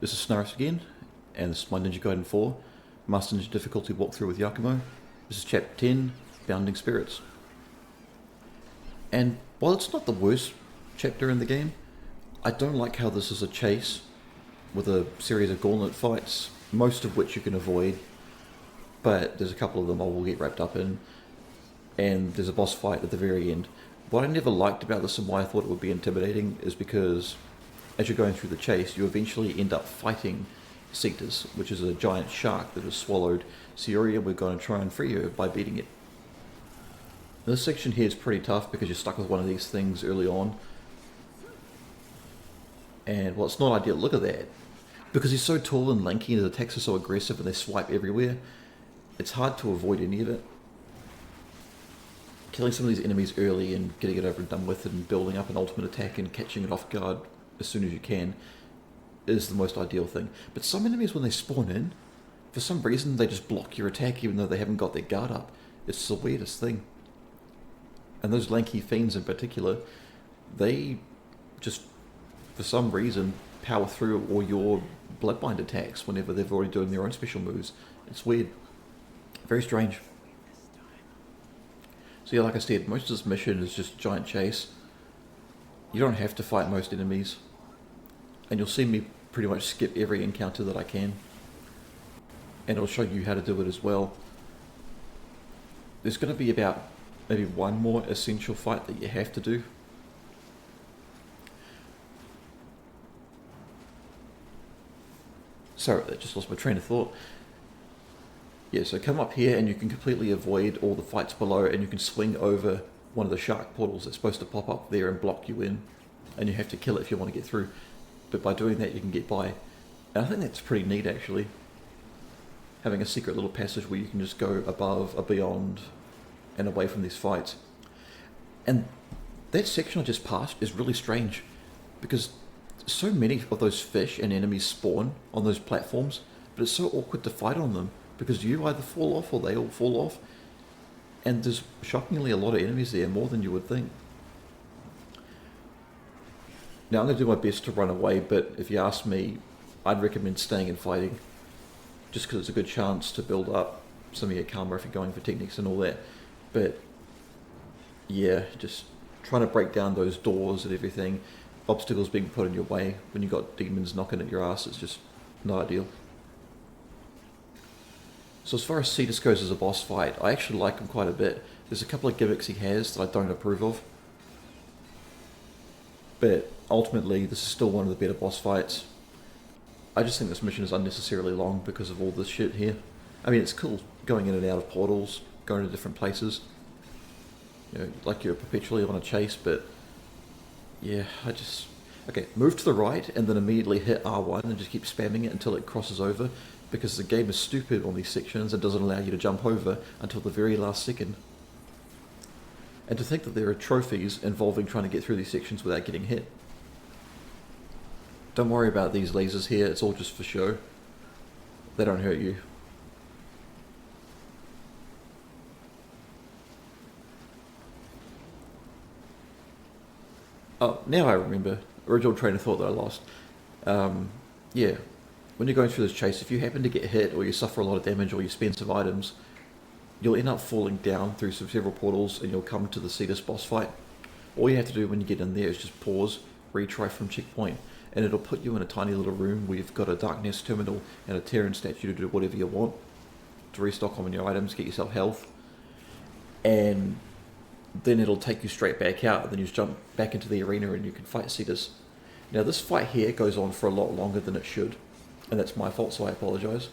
this is Snaris again, and this is my Ninja Gaiden 4 Master Ninja Difficulty walkthrough with Yakumo. This is Chapter 10, Bounding Spirits. And while it's not the worst chapter in the game, I don't like how this is a chase with a series of gauntlet fights, most of which you can avoid, but there's a couple of them I will get wrapped up in, and there's a boss fight at the very end. What I never liked about this and why I thought it would be intimidating is because as you're going through the chase, you eventually end up fighting Cetus, which is a giant shark that has swallowed Sayori, and we're going to try and free her by beating it. This section here is pretty tough because you're stuck with one of these things early on. And, well, it's not ideal. Look at that. Because he's so tall and lanky and his attacks are so aggressive and they swipe everywhere, it's hard to avoid any of it. Killing some of these enemies early and getting it over and done with and building up an ultimate attack and catching it off guard as soon as you can is the most ideal thing. But some enemies, when they spawn in, for some reason they just block your attack even though they haven't got their guard up. It's the weirdest thing. And those lanky fiends in particular, they just, for some reason, power through all your bloodbind attacks whenever they've already doing their own special moves. It's weird. Very strange. So yeah, like I said, most of this mission is just giant chase. You don't have to fight most enemies. And you'll see me pretty much skip every encounter that I can. And I'll show you how to do it as well. There's going to be about maybe one more essential fight that you have to do. Sorry, I just lost my train of thought. Yeah, so come up here and you can completely avoid all the fights below, and you can swing over one of the shark portals that's supposed to pop up there and block you in. And you have to kill it if you want to get through. But by doing that you can get by. And I think that's pretty neat actually. Having a secret little passage where you can just go above or beyond and away from these fights. And that section I just passed is really strange because so many of those fish and enemies spawn on those platforms, but it's so awkward to fight on them because you either fall off or they all fall off, and there's shockingly a lot of enemies there, more than you would think. Now I'm going to do my best to run away, but if you ask me, I'd recommend staying and fighting just because it's a good chance to build up some of your karma if you're going for techniques and all that. But yeah, just trying to break down those doors and everything, obstacles being put in your way when you've got demons knocking at your ass, it's just not ideal. So as far as Cetus goes as a boss fight, I actually like him quite a bit. There's a couple of gimmicks he has that I don't approve of, but ultimately this is still one of the better boss fights. I just think this mission is unnecessarily long because of all this shit here. I mean, it's cool going in and out of portals, going to different places, you know, like you're perpetually on a chase, but yeah, okay, move to the right and then immediately hit R1 and just keep spamming it until it crosses over, because the game is stupid on these sections and doesn't allow you to jump over until the very last second. And to think that there are trophies involving trying to get through these sections without getting hit. Don't worry about these lasers here, it's all just for show. They don't hurt you. Oh, now I remember. Original train of thought that I lost. Yeah, when you're going through this chase, if you happen to get hit or you suffer a lot of damage or you spend some items, you'll end up falling down through several portals and you'll come to the Cetus boss fight. All you have to do when you get in there is just pause, retry from checkpoint, and it'll put you in a tiny little room where you've got a Darkness terminal and a Terran statue to do whatever you want, to restock on your items, get yourself health, and then it'll take you straight back out, and then you just jump back into the arena and you can fight Cetus. Now this fight here goes on for a lot longer than it should, and that's my fault, so I apologise.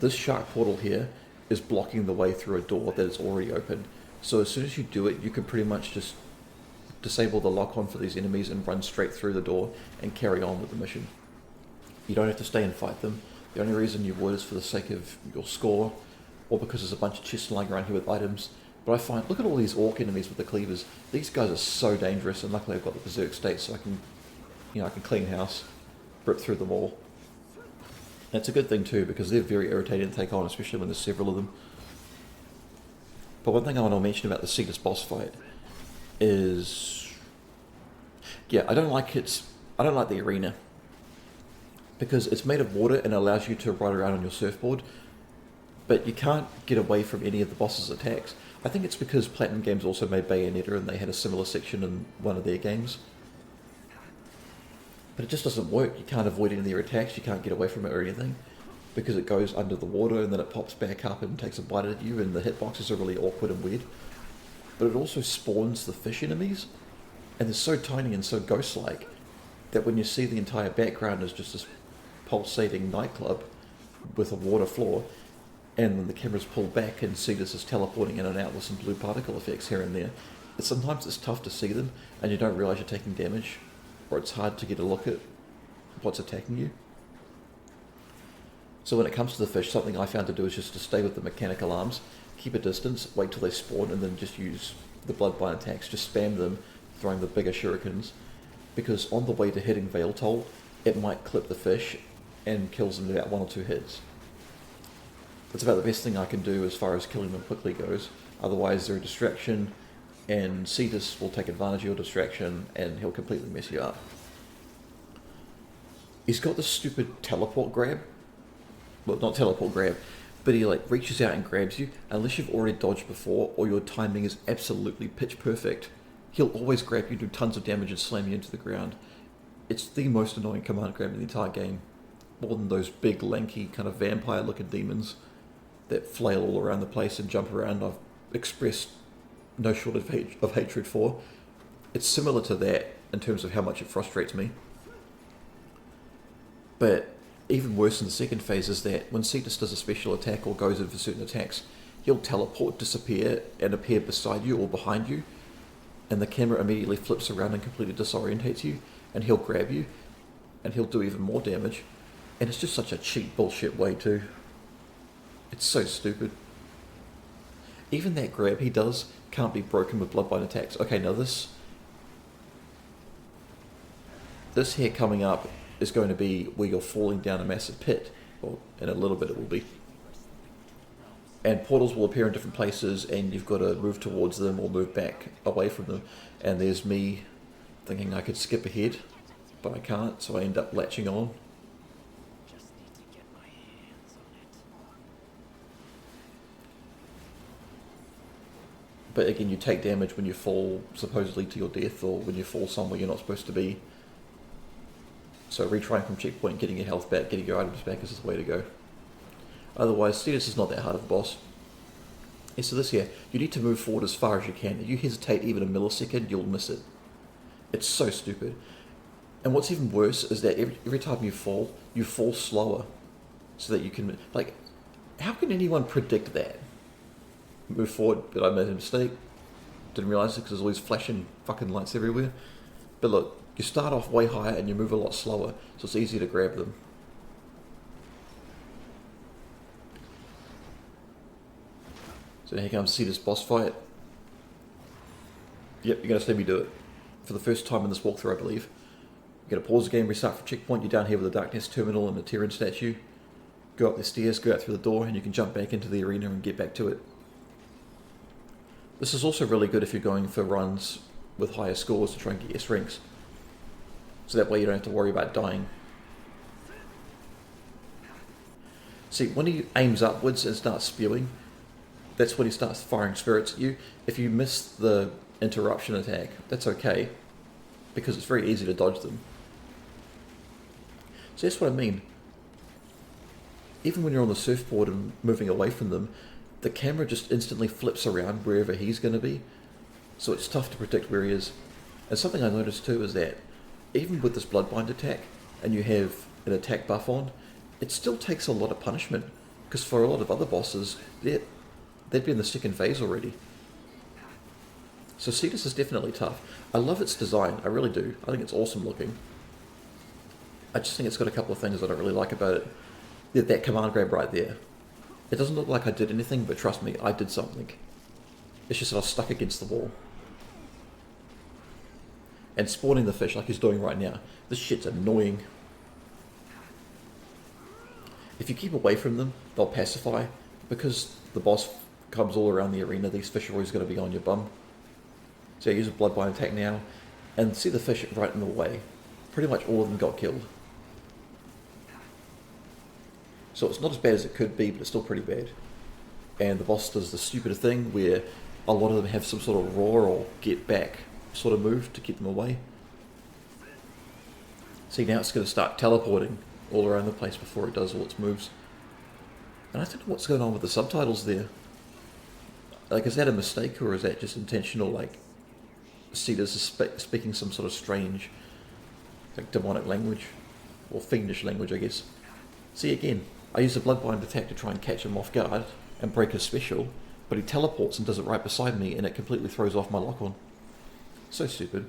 This shark portal here is blocking the way through a door that is already open, so as soon as you do it, you can pretty much just disable the lock-on for these enemies and run straight through the door and carry on with the mission. You don't have to stay and fight them. The only reason you would is for the sake of your score, or because there's a bunch of chests lying around here with items. But I find, look at all these orc enemies with the cleavers. These guys are so dangerous, and luckily I've got the berserk state, so I can, I can clean house, rip through them all. And it's a good thing too, because they're very irritating to take on, especially when there's several of them. But one thing I want to mention about the Cetus boss fight is, yeah, I don't like the arena. because it's made of water and allows you to ride around on your surfboard, but you can't get away from any of the boss's attacks. I think it's because Platinum Games also made Bayonetta and they had a similar section in one of their games. But it just doesn't work. You can't avoid any of their attacks, you can't get away from it or anything, because it goes under the water and then it pops back up and takes a bite at you, and the hitboxes are really awkward and weird. But it also spawns the fish enemies, and they're so tiny and so ghost-like that when you see the entire background is just this pulsating nightclub with a water floor, and when the camera's pulled back and Cetus is teleporting in and out with some blue particle effects here and there, sometimes it's tough to see them and you don't realise you're taking damage, or it's hard to get a look at what's attacking you. So when it comes to the fish, something I found to do is just to stay with the mechanical arms, keep a distance, wait till they spawn, and then just use the bloodbind attacks, just spam them, throwing the bigger shurikens, because on the way to hitting Veil Toll, it might clip the fish and kills them in about 1 or 2 hits. That's about the best thing I can do as far as killing them quickly goes. Otherwise they're a distraction, and Cetus will take advantage of your distraction and he'll completely mess you up. He's got this stupid teleport grab. Well, not teleport grab, but he like reaches out and grabs you. Unless you've already dodged before or your timing is absolutely pitch perfect, he'll always grab you, do tons of damage and slam you into the ground. It's the most annoying command grab in the entire game. More than those big lanky kind of vampire looking demons that flail all around the place and jump around. I've expressed no shortage of hatred for. It's similar to that in terms of how much it frustrates me. But even worse in the second phase is that when Cetus does a special attack or goes in for certain attacks, he'll teleport, disappear, and appear beside you or behind you, and the camera immediately flips around and completely disorientates you, and he'll grab you, and he'll do even more damage. And it's just such a cheap bullshit way too. It's so stupid. Even that grab he does can't be broken with bloodbind attacks. Okay, now this here coming up is going to be where you're falling down a massive pit. Well, in a little bit it will be. And portals will appear in different places and you've got to move towards them or move back away from them. And there's me thinking I could skip ahead, but I can't, so I end up latching on. But again, you take damage when you fall supposedly to your death, or when you fall somewhere you're not supposed to be. So retrying from checkpoint, getting your health back, getting your items back is the way to go. Otherwise, Cetus is not that hard of a boss. Yeah, so this here, you need to move forward as far as you can. If you hesitate even a millisecond, you'll miss it. It's so stupid. And what's even worse is that every time you fall slower. So that you can, like, how can anyone predict that? Move forward, but I made a mistake. Didn't realise it because there's all these flashing fucking lights everywhere. But look, you start off way higher and you move a lot slower, so it's easier to grab them. So here comes Cetus boss fight. Yep, you're going to see me do it. For the first time in this walkthrough, I believe. You're going to pause the game, restart from checkpoint, you're down here with the Darkness Terminal and the Terran statue. Go up the stairs, go out through the door, and you can jump back into the arena and get back to it. This is also really good if you're going for runs with higher scores to try and get S ranks. So that way you don't have to worry about dying. See, when he aims upwards and starts spewing, that's when he starts firing spirits at you. If you miss the interruption attack, that's okay, because it's very easy to dodge them. So that's what I mean. Even when you're on the surfboard and moving away from them, the camera just instantly flips around wherever he's going to be, so it's tough to predict where he is. And something I noticed too is that even with this bloodbind attack, and you have an attack buff on, it still takes a lot of punishment, because for a lot of other bosses, they'd be in the second phase already. So Cetus is definitely tough. I love its design, I really do. I think it's awesome looking. I just think it's got a couple of things I don't really like about it. That command grab right there. It doesn't look like I did anything, but trust me, I did something. It's just that I was stuck against the wall. And spawning the fish like he's doing right now, this shit's annoying. If you keep away from them, they'll pacify. Because the boss comes all around the arena, these fish are always going to be on your bum. So I use a bloodbind attack now, and see the fish right in the way. Pretty much all of them got killed. So it's not as bad as it could be, but it's still pretty bad. And the boss does the stupid thing where a lot of them have some sort of roar or get back sort of move to keep them away. See, now it's going to start teleporting all around the place before it does all its moves. And I don't know what's going on with the subtitles there. Like, is that a mistake or is that just intentional? Like, Cetus is speaking some sort of strange, like, demonic language. Or fiendish language, I guess. See, again, I use a bloodbind attack to try and catch him off guard and break his special, but he teleports and does it right beside me and it completely throws off my lock-on. So stupid.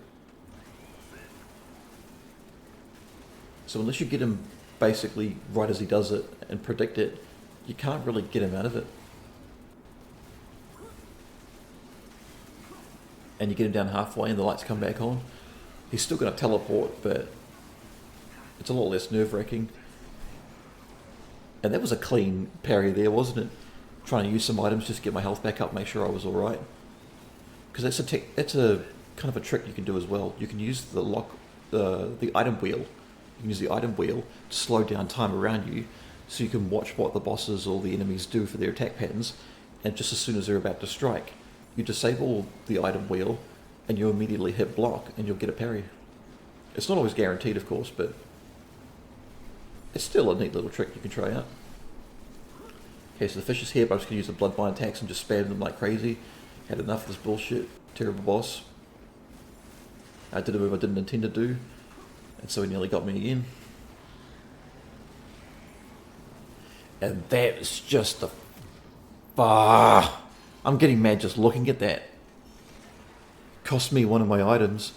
So unless you get him basically right as he does it and predict it, you can't really get him out of it. And you get him down halfway and the lights come back on. He's still going to teleport, but it's a lot less nerve-wracking. And that was a clean parry there, wasn't it? Trying to use some items just to get my health back up, make sure I was alright. Because that's a kind of a trick you can do as well. You can use the item wheel. You can use the item wheel to slow down time around you, so you can watch what the bosses or the enemies do for their attack patterns, and just as soon as they're about to strike, you disable the item wheel, and you immediately hit block, and you'll get a parry. It's not always guaranteed, of course, but it's still a neat little trick you can try out. Okay, so the fish is here, but I'm just going to use the bloodbind attacks and just spam them like crazy. Had enough of this bullshit. Terrible boss. I did a move I didn't intend to do, and so he nearly got me again. And that is just the... I'm getting mad just looking at that. Cost me one of my items,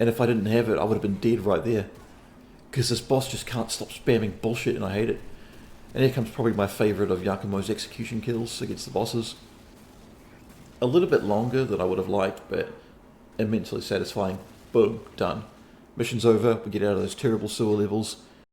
and if I didn't have it, I would have been dead right there. Because this boss just can't stop spamming bullshit and I hate it. And here comes probably my favourite of Yakumo's execution kills against the bosses. A little bit longer than I would have liked, but immensely satisfying. Boom, done. Mission's over, we get out of those terrible sewer levels,